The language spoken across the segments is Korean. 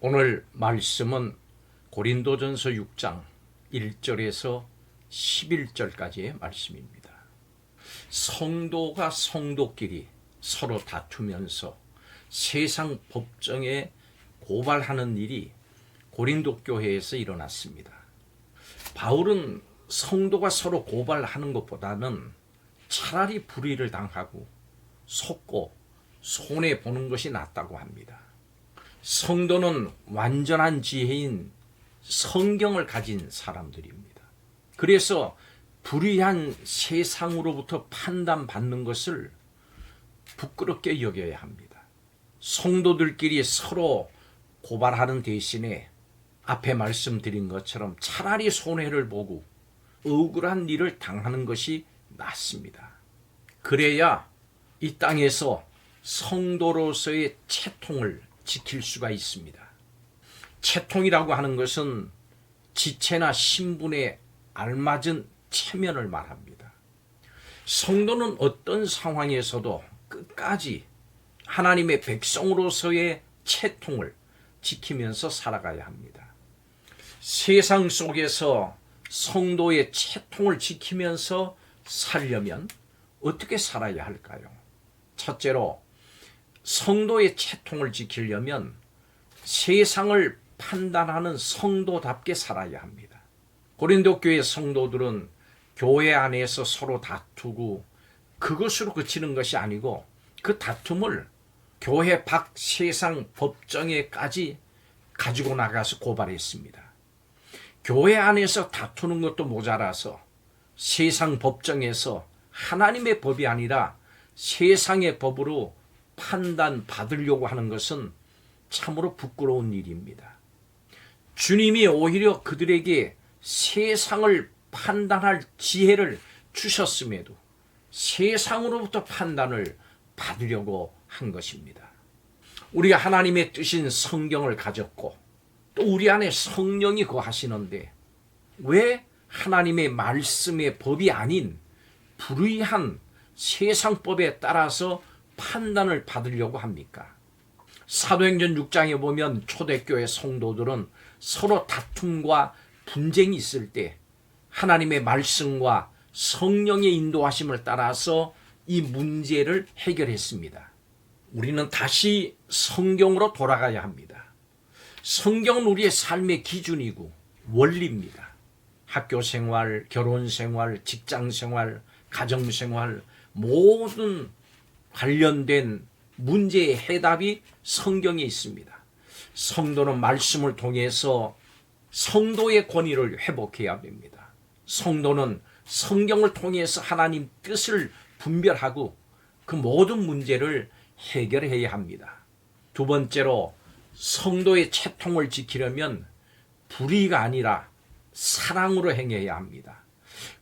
오늘 말씀은 고린도전서 6장 1절에서 11절까지의 말씀입니다. 성도가 성도끼리 서로 다투면서 세상 법정에 고발하는 일이 고린도 교회에서 일어났습니다. 바울은 성도가 서로 고발하는 것보다는 차라리 불의를 당하고 속고 손해보는 것이 낫다고 합니다. 성도는 완전한 지혜인 성경을 가진 사람들입니다. 그래서 불의한 세상으로부터 판단받는 것을 부끄럽게 여겨야 합니다. 성도들끼리 서로 고발하는 대신에 앞에 말씀드린 것처럼 차라리 손해를 보고 억울한 일을 당하는 것이 낫습니다. 그래야 이 땅에서 성도로서의 채통을 지킬 수가 있습니다. 채통이라고 하는 것은 지체나 신분에 알맞은 체면을 말합니다. 성도는 어떤 상황에서도 끝까지 하나님의 백성으로서의 채통을 지키면서 살아가야 합니다. 세상 속에서 성도의 채통을 지키면서 살려면 어떻게 살아야 할까요? 첫째로 성도의 채통을 지키려면 세상을 판단하는 성도답게 살아야 합니다. 고린도 교회 성도들은 교회 안에서 서로 다투고 그것으로 그치는 것이 아니고 그 다툼을 교회 밖 세상 법정에까지 가지고 나가서 고발했습니다. 교회 안에서 다투는 것도 모자라서 세상 법정에서 하나님의 법이 아니라 세상의 법으로 판단받으려고 하는 것은 참으로 부끄러운 일입니다. 주님이 오히려 그들에게 세상을 판단할 지혜를 주셨음에도 세상으로부터 판단을 받으려고 한 것입니다. 우리가 하나님의 뜻인 성경을 가졌고 또 우리 안에 성령이 거하시는데 왜 하나님의 말씀의 법이 아닌 불의한 세상법에 따라서 판단을 받으려고 합니까? 사도행전 6장에 보면 초대교회 성도들은 서로 다툼과 분쟁이 있을 때 하나님의 말씀과 성령의 인도하심을 따라서 이 문제를 해결했습니다. 우리는 다시 성경으로 돌아가야 합니다. 성경은 우리의 삶의 기준이고 원리입니다. 학교 생활, 결혼 생활, 직장 생활, 가정 생활, 모든 관련된 문제의 해답이 성경에 있습니다. 성도는 말씀을 통해서 성도의 권위를 회복해야 됩니다. 성도는 성경을 통해서 하나님 뜻을 분별하고 그 모든 문제를 해결해야 합니다. 두 번째로 성도의 채통을 지키려면 불의가 아니라 사랑으로 행해야 합니다.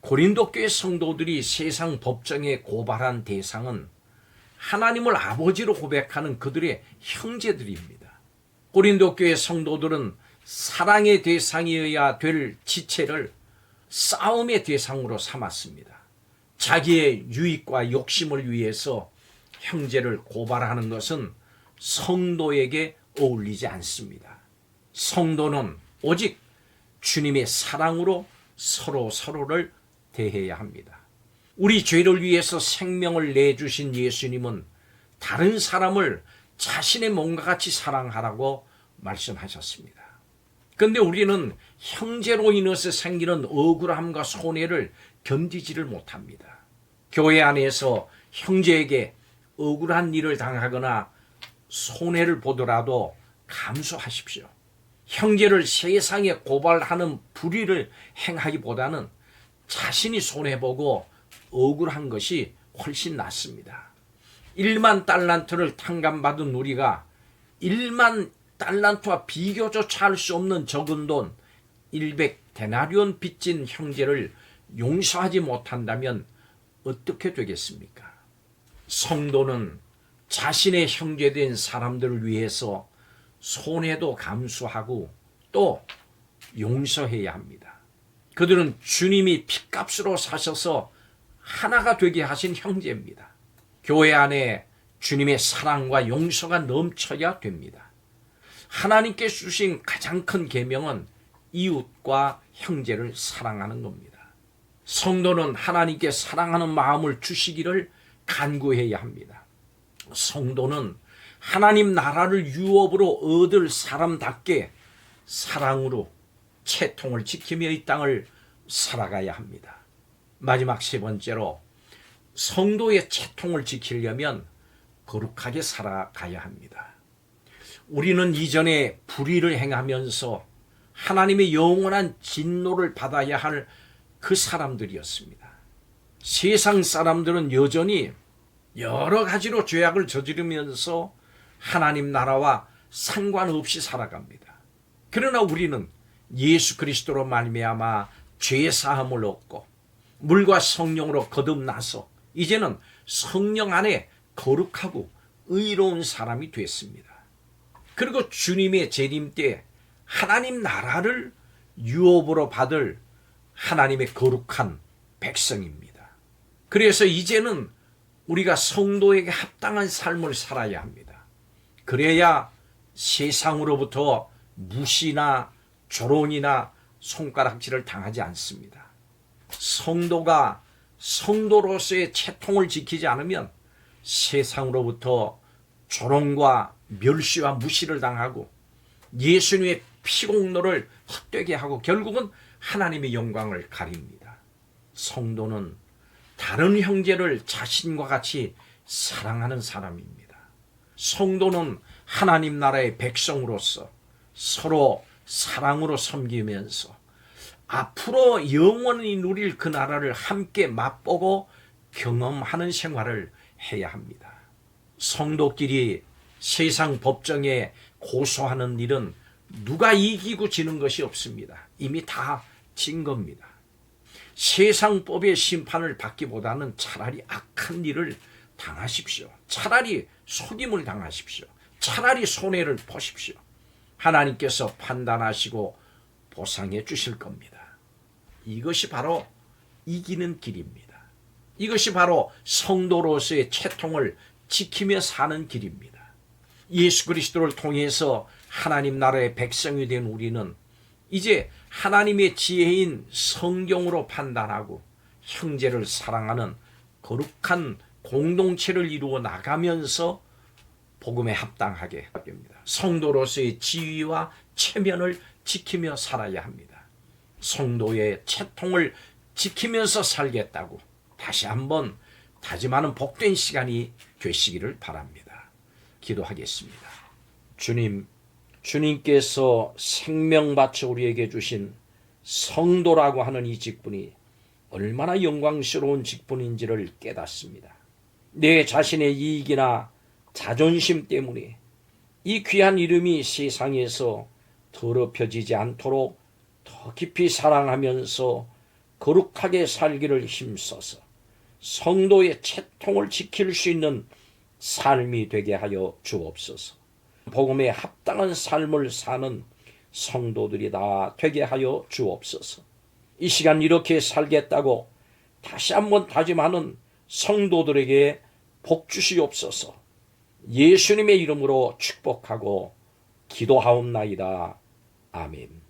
고린도 교회 성도들이 세상 법정에 고발한 대상은 하나님을 아버지로 고백하는 그들의 형제들입니다. 고린도 교회 성도들은 사랑의 대상이어야 될 지체를 싸움의 대상으로 삼았습니다. 자기의 유익과 욕심을 위해서 형제를 고발하는 것은 성도에게 어울리지 않습니다. 성도는 오직 주님의 사랑으로 서로를 대해야 합니다. 우리 죄를 위해서 생명을 내주신 예수님은 다른 사람을 자신의 몸과 같이 사랑하라고 말씀하셨습니다. 그런데 우리는 형제로 인해서 생기는 억울함과 손해를 견디지를 못합니다. 교회 안에서 형제에게 억울한 일을 당하거나 손해를 보더라도 감수하십시오. 형제를 세상에 고발하는 불의를 행하기보다는 자신이 손해보고 억울한 것이 훨씬 낫습니다. 1만 달란트를 탕감받은 우리가 1만 달란트와 비교조차 할 수 없는 적은 돈 100데나리온 빚진 형제를 용서하지 못한다면 어떻게 되겠습니까? 성도는 자신의 형제된 사람들을 위해서 손해도 감수하고 또 용서해야 합니다. 그들은 주님이 핏값으로 사셔서 하나가 되게 하신 형제입니다. 교회 안에 주님의 사랑과 용서가 넘쳐야 됩니다. 하나님께 주신 가장 큰 계명은 이웃과 형제를 사랑하는 겁니다. 성도는 하나님께 사랑하는 마음을 주시기를 간구해야 합니다. 성도는 하나님 나라를 유업으로 얻을 사람답게 사랑으로 채통을 지키며 이 땅을 살아가야 합니다. 마지막 세 번째로, 성도의 채통을 지키려면 거룩하게 살아가야 합니다. 우리는 이전에 불의를 행하면서 하나님의 영원한 진노를 받아야 할 그 사람들이었습니다. 세상 사람들은 여전히 여러 가지로 죄악을 저지르면서 하나님 나라와 상관없이 살아갑니다. 그러나 우리는 예수 그리스도로 말미암아 죄 사함을 얻고 물과 성령으로 거듭나서 이제는 성령 안에 거룩하고 의로운 사람이 됐습니다. 그리고 주님의 재림 때 하나님 나라를 유업으로 받을 하나님의 거룩한 백성입니다. 그래서 이제는 우리가 성도에게 합당한 삶을 살아야 합니다. 그래야 세상으로부터 무시나 조롱이나 손가락질을 당하지 않습니다. 성도가 성도로서의 채통을 지키지 않으면 세상으로부터 조롱과 멸시와 무시를 당하고 예수님의 피공로를 헛되게 하고 결국은 하나님의 영광을 가립니다. 성도는 다른 형제를 자신과 같이 사랑하는 사람입니다. 성도는 하나님 나라의 백성으로서 서로 사랑으로 섬기면서 앞으로 영원히 누릴 그 나라를 함께 맛보고 경험하는 생활을 해야 합니다. 성도끼리 세상 법정에 고소하는 일은 누가 이기고 지는 것이 없습니다. 이미 다 진 겁니다. 세상 법의 심판을 받기보다는 차라리 악한 일을 당하십시오. 차라리 속임을 당하십시오. 차라리 손해를 보십시오. 하나님께서 판단하시고 보상해 주실 겁니다. 이것이 바로 이기는 길입니다. 이것이 바로 성도로서의 채통을 지키며 사는 길입니다. 예수 그리스도를 통해서 하나님 나라의 백성이 된 우리는 이제 하나님의 지혜인 성경으로 판단하고 형제를 사랑하는 거룩한 공동체를 이루어 나가면서 복음에 합당하게 됩니다. 성도로서의 지위와 체면을 지키며 살아야 합니다. 성도의 채통을 지키면서 살겠다고 다시 한번 다짐하는 복된 시간이 되시기를 바랍니다. 기도하겠습니다. 주님께서 생명 바쳐 우리에게 주신 성도라고 하는 이 직분이 얼마나 영광스러운 직분인지를 깨닫습니다. 내 자신의 이익이나 자존심 때문에 이 귀한 이름이 세상에서 더럽혀지지 않도록 더 깊이 사랑하면서 거룩하게 살기를 힘써서 성도의 채통을 지킬 수 있는 삶이 되게 하여 주옵소서. 복음에 합당한 삶을 사는 성도들이 다 되게 하여 주옵소서. 이 시간 이렇게 살겠다고 다시 한번 다짐하는 성도들에게 복 주시옵소서. 예수님의 이름으로 축복하고 기도하옵나이다. 아멘.